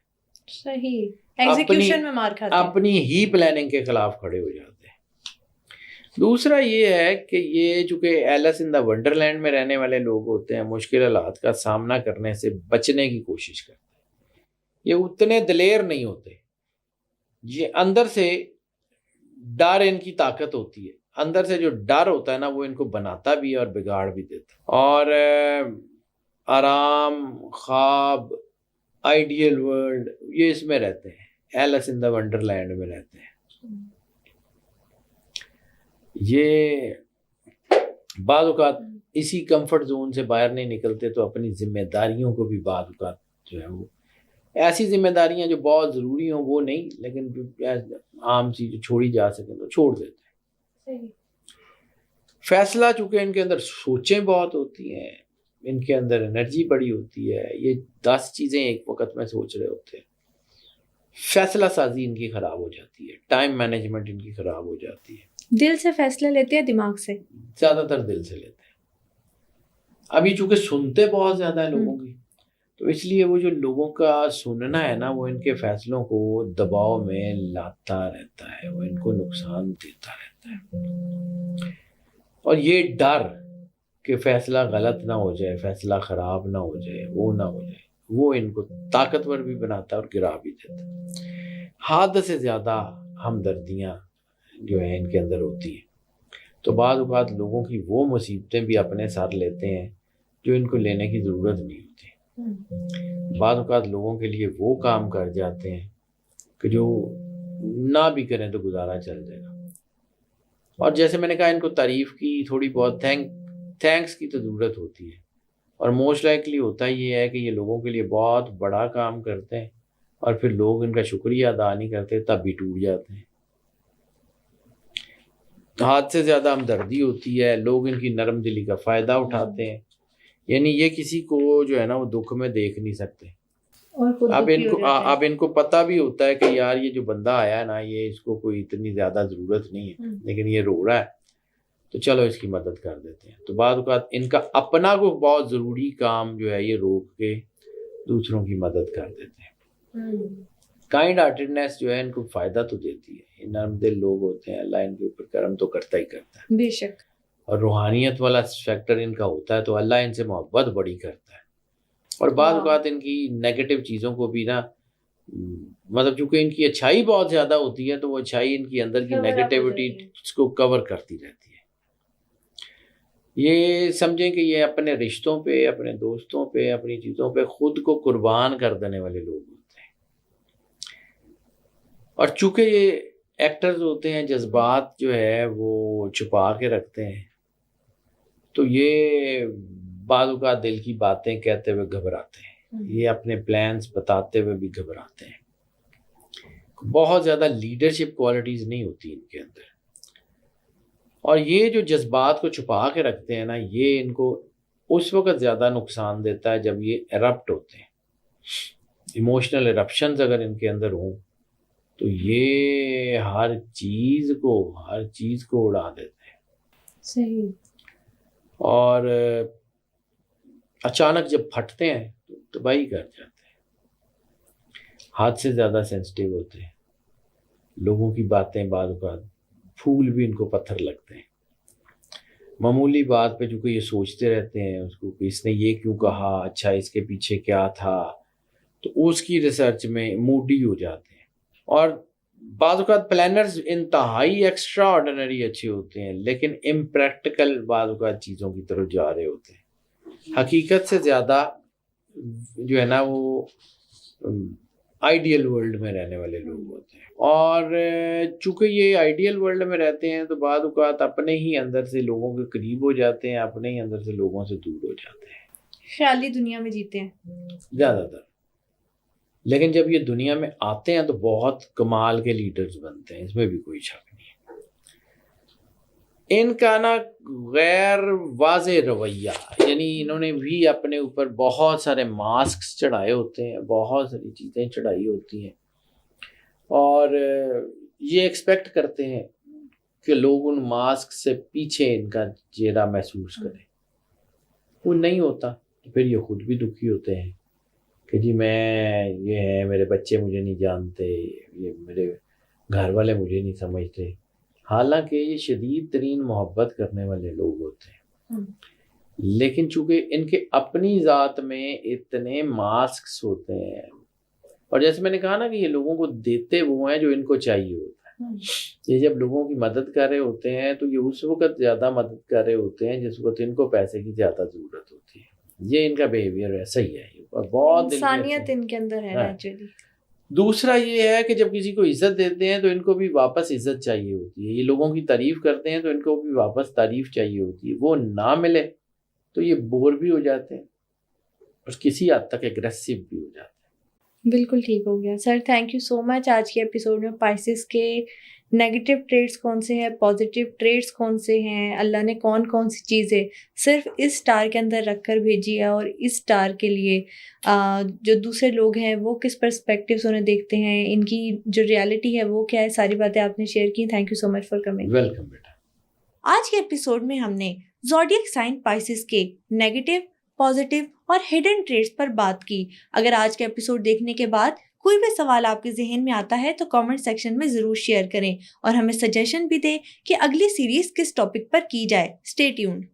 صحیح. ایگزیکیوشن میں مار کھاتے ہیں، اپنی ہی پلاننگ کے خلاف کھڑے ہو جاتے ہیں. دوسرا یہ ہے کہ یہ چونکہ ایلس ان دا ونڈرلینڈ میں رہنے والے لوگ ہوتے ہیں، مشکل حالات کا سامنا کرنے سے بچنے کی کوشش کرتے ہیں. یہ اتنے دلیر نہیں ہوتے، یہ اندر سے ڈر ان کی طاقت ہوتی ہے. اندر سے جو ڈر ہوتا ہے نا وہ ان کو بناتا بھی ہے اور بگاڑ بھی دیتا ہے. اور آرام، خواب، آئیڈیل ورلڈ، یہ اس میں رہتے ہیں، ایلس ان دا ونڈرلینڈ میں رہتے ہیں. یہ بعض اوقات اسی کمفرٹ زون سے باہر نہیں نکلتے تو اپنی ذمہ داریوں کو بھی بعض اوقات جو ہے وہ ایسی ذمہ داریاں جو بہت ضروری ہوں وہ نہیں، لیکن عام سی جو چھوڑی جا سکیں تو چھوڑ دیتے ہیں. فیصلہ چونکہ ان کے اندر سوچیں بہت ہوتی ہیں، ان کے اندر انرجی بڑی ہوتی ہے، یہ 10 چیزیں ایک وقت میں سوچ رہے ہوتے ہیں. فیصلہ سازی ان کی خراب ہو جاتی ہے، ٹائم مینجمنٹ ان کی خراب ہو جاتی ہے. دل سے فیصلہ لیتے ہیں دماغ سے؟ زیادہ تر دل سے لیتے ہیں. ابھی چونکہ سنتے بہت زیادہ ہیں لوگوں کی، تو اس لیے وہ جو لوگوں کا سننا ہے نا وہ ان کے فیصلوں کو دباؤ میں لاتا رہتا ہے، وہ ان کو نقصان دیتا رہتا ہے. اور یہ ڈر کہ فیصلہ غلط نہ ہو جائے، فیصلہ خراب نہ ہو جائے، وہ نہ ہو جائے، وہ ان کو طاقتور بھی بناتا ہے اور گرا بھی دیتا ہے. حد سے زیادہ ہمدردیاں جو ہیں ان کے اندر ہوتی ہیں، تو بعض اوقات لوگوں کی وہ مصیبتیں بھی اپنے ساتھ لیتے ہیں جو ان کو لینے کی ضرورت نہیں ہوتی. بعض اوقات لوگوں کے لیے وہ کام کر جاتے ہیں کہ جو نہ بھی کریں تو گزارا چل جائے گا. اور جیسے میں نے کہا ان کو تعریف کی تھوڑی بہت تھینکس کی تو ضرورت ہوتی ہے، اور موسٹ لائکلی ہوتا یہ ہے کہ یہ لوگوں کے لیے بہت بڑا کام کرتے ہیں اور پھر لوگ ان کا شکریہ ادا نہیں کرتے تب بھی ٹوٹ جاتے ہیں. حد سے زیادہ ہمدردی ہوتی ہے، لوگ ان کی نرم دلی کا فائدہ اٹھاتے ہیں. یعنی یہ کسی کو جو ہے نا وہ دکھ میں دیکھ نہیں سکتے. اب ان کو پتہ بھی ہوتا ہے کہ یار یہ جو بندہ آیا ہے نا یہ اس کو کوئی اتنی زیادہ ضرورت نہیں ہے، لیکن یہ رو رہا ہے تو چلو اس کی مدد کر دیتے ہیں. تو بعض اوقات ان کا اپنا کو بہت ضروری کام جو ہے یہ روک کے دوسروں کی مدد کر دیتے ہیں. کائنڈ ہارٹیڈنیس جو ہے ان کو فائدہ تو دیتی ہے. یہ نرم دل لوگ ہوتے ہیں، اللہ ان کے اوپر کرم تو کرتا ہی کرتا ہے بے شک. اور روحانیت والا فیکٹر ان کا ہوتا ہے تو اللہ ان سے محبت بڑی کرتا ہے. اور بعض اوقات ان کی نیگیٹو چیزوں کو بھی نا مطلب چونکہ ان کی اچھائی بہت زیادہ ہوتی ہے تو وہ اچھائی ان کی اندر کی نیگیٹیوٹی اس کو کور کرتی رہتی ہے. یہ سمجھیں کہ یہ اپنے رشتوں پہ، اپنے دوستوں پہ، اپنی چیزوں پہ خود کو قربان کر دینے والے لوگ ہوتے ہیں. اور چونکہ یہ ایکٹرز ہوتے ہیں جذبات جو ہے وہ چھپا کے رکھتے ہیں تو یہ بعض اوقات دل کی باتیں کہتے ہوئے گھبراتے ہیں، یہ اپنے پلانز بتاتے ہوئے بھی گھبراتے ہیں. بہت زیادہ لیڈرشپ کوالٹیز نہیں ہوتی ان کے اندر. اور یہ جو جذبات کو چھپا کے رکھتے ہیں نا یہ ان کو اس وقت زیادہ نقصان دیتا ہے جب یہ ایرپٹ ہوتے ہیں. ایموشنل ایرپشنز اگر ان کے اندر ہوں تو یہ ہر چیز کو اڑا دیتے ہیں. صحیح. اور اچانک جب پھٹتے ہیں تو تباہی کر جاتے ہیں. حد سے زیادہ سینسٹیو ہوتے ہیں، لوگوں کی باتیں بعض اوقات پھول بھی ان کو پتھر لگتے ہیں. معمولی بات پہ چونکہ یہ سوچتے رہتے ہیں اس کو کہ اس نے یہ کیوں کہا، اچھا اس کے پیچھے کیا تھا، تو اس کی ریسرچ میں موڈی ہو جاتے ہیں. اور بعض اوقات پلانرز انتہائی ایکسٹرا آرڈینری اچھے ہوتے ہیں لیکن امپریکٹیکل بعض اوقات چیزوں کی طرف جا رہے ہوتے ہیں. حقیقت سے زیادہ جو ہے نا وہ آئیڈیل ورلڈ میں رہنے والے لوگ ہوتے ہیں، اور چونکہ یہ آئیڈیل ورلڈ میں رہتے ہیں تو بعض اوقات اپنے ہی اندر سے لوگوں کے قریب ہو جاتے ہیں، اپنے ہی اندر سے لوگوں سے دور ہو جاتے ہیں، خیالی دنیا میں جیتے ہیں زیادہ تر۔ لیکن جب یہ دنیا میں آتے ہیں تو بہت کمال کے لیڈرز بنتے ہیں، اس میں بھی کوئی شک نہیں ہے۔ ان کا نا غیر واضح رویہ، یعنی انہوں نے بھی اپنے اوپر بہت سارے ماسکس چڑھائے ہوتے ہیں، بہت ساری چیزیں چڑھائی ہوتی ہیں، اور یہ ایکسپیکٹ کرتے ہیں کہ لوگ ان ماسک سے پیچھے ان کا چہرہ محسوس کریں۔ وہ نہیں ہوتا تو پھر یہ خود بھی دکھی ہوتے ہیں کہ جی میں یہ ہے، میرے بچے مجھے نہیں جانتے، یہ میرے گھر والے مجھے نہیں سمجھتے، حالانکہ یہ شدید ترین محبت کرنے والے لوگ ہوتے ہیں، لیکن چونکہ ان کے اپنی ذات میں اتنے ماسکس ہوتے ہیں، اور جیسے میں نے کہا نا کہ یہ لوگوں کو دیتے وہ ہیں جو ان کو چاہیے ہوتا ہے۔ یہ جب لوگوں کی مدد کر رہے ہوتے ہیں تو یہ اس وقت زیادہ مدد کر رہے ہوتے ہیں جس وقت ان کو پیسے کی زیادہ ضرورت ہوتی ہے۔ یہ ان کا بیہیویئر ایسا ہی ہے، اور بہت انسانیت ان کے اندر ہے نیچرلی۔ دوسرا یہ ہے کہ جب کسی کو عزت دیتے ہیں تو ان کو بھی واپس عزت چاہیے ہوتی ہے، یہ لوگوں کی تعریف کرتے ہیں تو ان کو بھی واپس تعریف چاہیے ہوتی ہے، وہ نہ ملے تو یہ بور بھی ہو جاتے ہیں اور کسی حد تک ایگریسو بھی ہو جاتے ہیں۔ بالکل ٹھیک ہو گیا سر، تھینک یو سو مچ۔ آج کے ایپیسوڈ میں پائسز کے نیگیٹو ٹریٹس کون سے ہیں، پازیٹیو ٹریٹس کون سے ہیں، اللہ نے کون کون سی چیزیں صرف اس اسٹار کے اندر رکھ کر بھیجی ہے، اور اس اسٹار کے لیے جو دوسرے لوگ ہیں وہ کس پرسپیکٹیوز انہیں دیکھتے ہیں، ان کی جو ریالٹی ہے وہ کیا ہے، ساری باتیں آپ نے شیئر کی۔ Thank you so much for coming. Welcome بیٹا۔ آج کے ایپیسوڈ میں ہم نے زوڈیک سائن پائسز کے نیگیٹو، پازیٹیو اور ہڈن ٹریٹس پر بات کی۔ اگر آج کا ایپیسوڈ دیکھنے کے بعد کوئی بھی سوال آپ کے ذہن میں آتا ہے تو کامنٹ سیکشن میں ضرور شیئر کریں، اور ہمیں سجیشن بھی دیں کہ اگلی سیریز کس ٹاپک پر کی جائے۔ Stay tuned.